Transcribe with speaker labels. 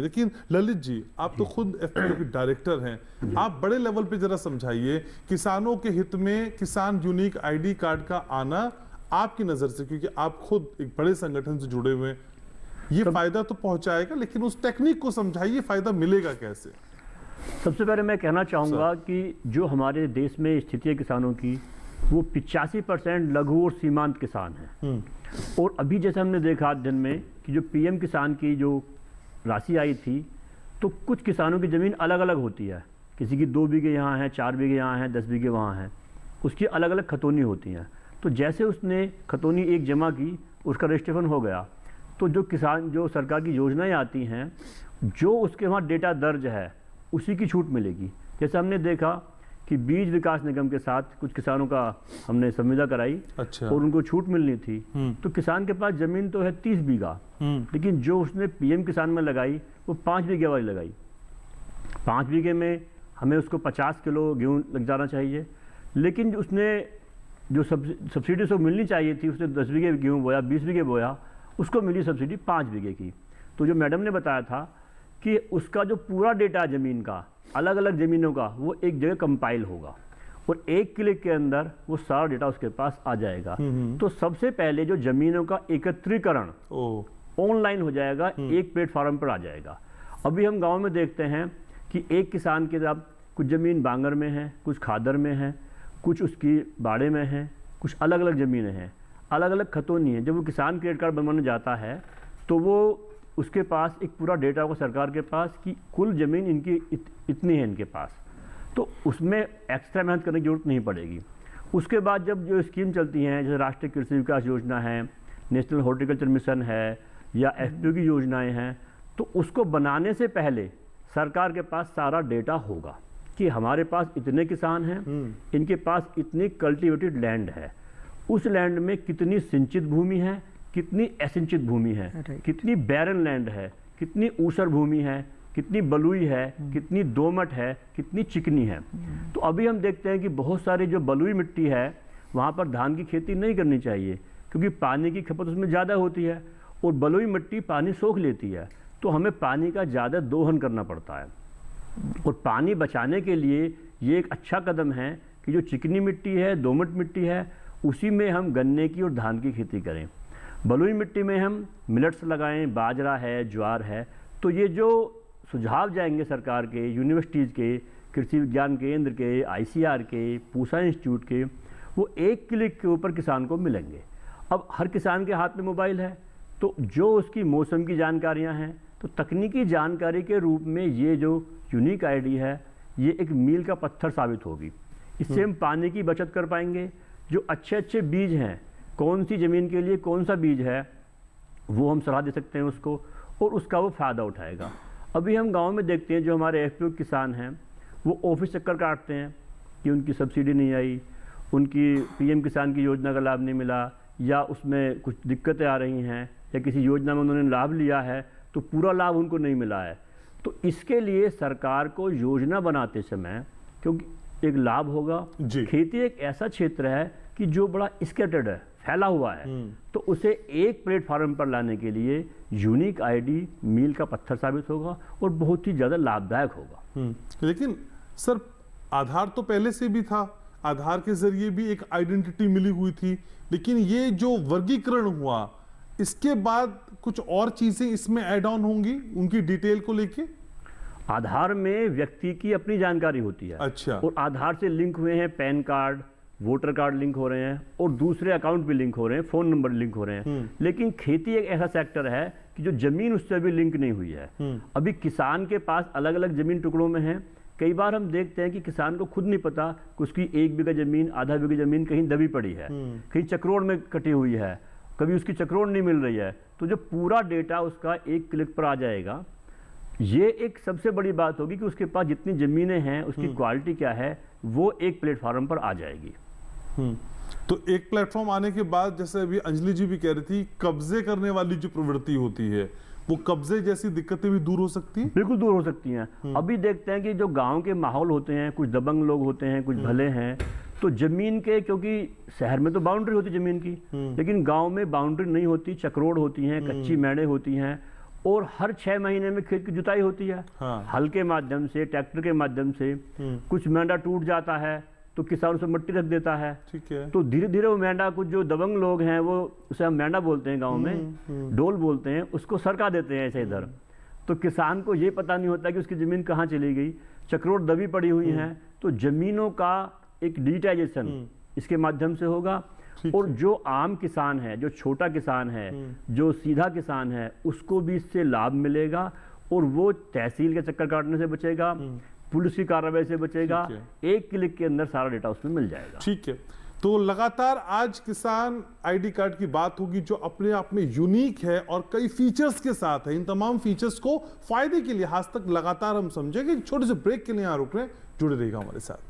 Speaker 1: लेकिन ललित जी, आप तो खुद एफपीओ के डायरेक्टर हैं, आप बड़े लेवल पे जरा समझाइए किसानों के हित में किसान यूनिक आईडी कार्ड का आना आपकी नजर से, क्योंकि आप खुद एक बड़े संगठन से जुड़े हुए हैं, ये फायदा तो पहुंचाएगा, लेकिन उस टेक्निक को समझाइए, फायदा मिलेगा कैसे?
Speaker 2: सबसे पहले मैं कहना चाहूँगा कि जो हमारे देश में स्थिति है किसानों की, वो 85% लघु और सीमांत किसान हैं। और अभी जैसे हमने देखा दिन में कि जो पीएम किसान की जो राशि आई थी, तो कुछ किसानों की ज़मीन अलग अलग होती है, किसी की 2 बीघे यहाँ है, 4 बीघे यहाँ हैं, 10 बीघे वहाँ हैं, उसकी अलग अलग खतौनी होती हैं। तो जैसे उसने खतौनी एक जमा की, उसका रजिस्ट्रेशन हो गया, तो जो किसान जो सरकार की योजनाएं आती हैं, जो उसके वहाँ डेटा दर्ज है उसी की छूट मिलेगी। जैसे हमने देखा कि बीज विकास निगम के साथ कुछ किसानों का हमने संविदा कराई,
Speaker 1: अच्छा।
Speaker 2: और उनको छूट मिलनी थी। तो किसान के पास ज़मीन तो है 30 बीघा, लेकिन जो उसने पीएम किसान में लगाई वो 5 बीघे वाली लगाई। 5 बीघे में हमें उसको 50 किलो गेहूँ लग जाना चाहिए, लेकिन उसने जो सब्सिडी उसको मिलनी चाहिए थी, उसने 10 बीघे गेहूँ बोया, 20 बीघे बोया, उसको मिली सब्सिडी 5 बीघे की। तो जो मैडम ने बताया था कि उसका जो पूरा डेटा ज़मीन का, अलग अलग ज़मीनों का, वो एक जगह कंपाइल होगा और एक क्लिक के अंदर वो सारा डेटा उसके पास आ जाएगा। तो सबसे पहले जो ज़मीनों का एकत्रीकरण ऑनलाइन हो जाएगा, एक प्लेटफॉर्म पर आ जाएगा। अभी हम गांव में देखते हैं कि एक किसान के साथ कुछ ज़मीन बांगर में है, कुछ खादर में है, कुछ उसकी बाड़े में है, कुछ अलग अलग ज़मीनें हैं, अलग अलग खतौनी है। जब वो किसान क्रेडिट कार्ड बनवाने जाता है तो वो उसके पास एक पूरा डेटा होगा सरकार के पास कि कुल ज़मीन इनकी इतनी है इनके पास, तो उसमें एक्स्ट्रा मेहनत करने की जरूरत नहीं पड़ेगी। उसके बाद जब जो स्कीम चलती हैं, जैसे राष्ट्रीय कृषि विकास योजना है, नेशनल हॉर्टिकल्चर मिशन है, या एफपीओ की योजनाएं हैं, तो उसको बनाने से पहले सरकार के पास सारा डेटा होगा कि हमारे पास इतने किसान हैं, इनके पास इतनी कल्टिवेटेड लैंड है, उस लैंड में कितनी सिंचित भूमि है, कितनी असिंचित भूमि है, कितनी बैरन लैंड है, कितनी ऊसर भूमि है, कितनी बलुई है, कितनी दोमट है, कितनी चिकनी है। तो अभी हम देखते हैं कि बहुत सारी जो बलुई मिट्टी है वहाँ पर धान की खेती नहीं करनी चाहिए, क्योंकि पानी की खपत उसमें ज़्यादा होती है, और बलुई मिट्टी पानी सोख लेती है, तो हमें पानी का ज़्यादा दोहन करना पड़ता है। और पानी बचाने के लिए ये एक अच्छा कदम है कि जो चिकनी मिट्टी है, दोमट मिट्टी है, उसी में हम गन्ने की और धान की खेती करें। बलुई मिट्टी में हम मिलेट्स लगाएं, बाजरा है, ज्वार है। तो ये जो सुझाव जाएंगे सरकार के, यूनिवर्सिटीज़ के, कृषि विज्ञान केंद्र के, आईसीआर के, पूसा इंस्टीट्यूट के, वो एक क्लिक के ऊपर किसान को मिलेंगे। अब हर किसान के हाथ में मोबाइल है, तो जो उसकी मौसम की जानकारियाँ हैं, तो तकनीकी जानकारी के रूप में ये जो यूनिक आईडी है, ये एक मील का पत्थर साबित होगी। इससे हम पानी की बचत कर पाएंगे। जो अच्छे अच्छे बीज हैं, कौन सी ज़मीन के लिए कौन सा बीज है, वो हम सलाह दे सकते हैं उसको, और उसका वो फ़ायदा उठाएगा। अभी हम गांव में देखते हैं जो हमारे एफपीओ किसान हैं, वो ऑफिस चक्कर काटते हैं कि उनकी सब्सिडी नहीं आई, उनकी पीएम किसान की योजना का लाभ नहीं मिला, या उसमें कुछ दिक्कतें आ रही हैं, या किसी योजना में उन्होंने लाभ लिया है तो पूरा लाभ उनको नहीं मिला है। तो इसके लिए सरकार को योजना बनाते समय, क्योंकि एक लाभ होगा, खेती एक ऐसा क्षेत्र है कि जो बड़ा स्कैटर्ड है, फैला हुआ है, तो उसे एक प्लेटफॉर्म पर लाने के लिए यूनिक आईडी मील का पत्थर साबित होगा और बहुत ही ज़्यादा लाभदायक होगा।
Speaker 1: लेकिन सर, आधार तो पहले से भी था, आधार के जरिए भी एक आइडेंटिटी मिली हुई थी, लेकिन ये जो वर्गीकरण हुआ, इसके बाद कुछ और चीजें इसमें ऐड ऑन होंगी उनकी डिटेल को लेके।
Speaker 2: आधार में व्यक्ति की अपनी जानकारी होती है।
Speaker 1: अच्छा।
Speaker 2: और आधार से लिंक हुए हैं pan card, voter card link हो रहे हैं, और दूसरे अकाउंट भी लिंक हो रहे हैं, फ़ोन नंबर लिंक हो रहे हैं। लेकिन खेती एक ऐसा सेक्टर है कि जो ज़मीन उससे अभी लिंक नहीं हुई है। अभी किसान के पास अलग अलग ज़मीन टुकड़ों में है। कई बार हम देखते हैं कि किसान को खुद नहीं पता कि उसकी 1 बीघा ज़मीन, आधा बीघा ज़मीन कहीं दबी पड़ी है, कहीं चक्रोड़ में कटी हुई है, कभी उसकी चक्रोड़ नहीं मिल रही है। तो जो पूरा डेटा उसका एक क्लिक पर आ जाएगा, ये एक सबसे बड़ी बात होगी कि उसके पास जितनी ज़मीनें हैं, उसकी क्वालिटी क्या है, वो एक प्लेटफॉर्म पर आ जाएगी।
Speaker 1: तो एक प्लेटफॉर्म आने के बाद, जैसे अभी अंजलि जी भी कह रही थी, कब्जे करने वाली जो प्रवृत्ति होती है, वो कब्जे जैसी दिक्कतें भी दूर हो सकती हैं।
Speaker 2: बिल्कुल दूर हो सकती हैं। अभी देखते हैं कि जो गांव के माहौल होते हैं, कुछ दबंग लोग होते हैं, कुछ भले हैं, तो जमीन के, क्योंकि शहर में तो बाउंड्री होती जमीन की, लेकिन गांव में बाउंड्री नहीं होती, चक्रोड़ होती हैं, कच्ची मैड़े होती हैं, और हर 6 महीने में खेत की जुताई होती है,
Speaker 1: हाँ।
Speaker 2: हल के माध्यम से, ट्रैक्टर के माध्यम से। कुछ मेंढा टूट जाता है तो किसान उसे मिट्टी रख देता है।
Speaker 1: ठीक है।
Speaker 2: तो धीरे धीरे वो मेंढा, कुछ जो दबंग लोग हैं वो, उसे हम मेंढा बोलते हैं गांव में, डोल बोलते हैं, उसको सरका देते हैं ऐसे इधर। तो किसान को ये पता नहीं होता कि उसकी ज़मीन कहाँ चली गई, चक्रोट दबी पड़ी हुई हैं। तो ज़मीनों का एक डिजिटाइजेशन इसके माध्यम से होगा। और जो आम किसान है, जो छोटा किसान है, जो सीधा किसान है, उसको भी इससे लाभ मिलेगा और वो तहसील के चक्कर काटने से बचेगा, पुलिस की कार्रवाई से बचेगा। एक क्लिक के अंदर सारा डेटा उसमें मिल जाएगा।
Speaker 1: ठीक है। तो लगातार आज किसान आईडी कार्ड की बात होगी जो अपने आप में यूनिक है और कई फीचर्स के साथ है। इन तमाम फीचर्स को फायदे के लिए आज तक लगातार हम समझेंगे। छोटे से ब्रेक के लिए यहाँ रुक रहे हैं, जुड़े रहिएगा हमारे साथ।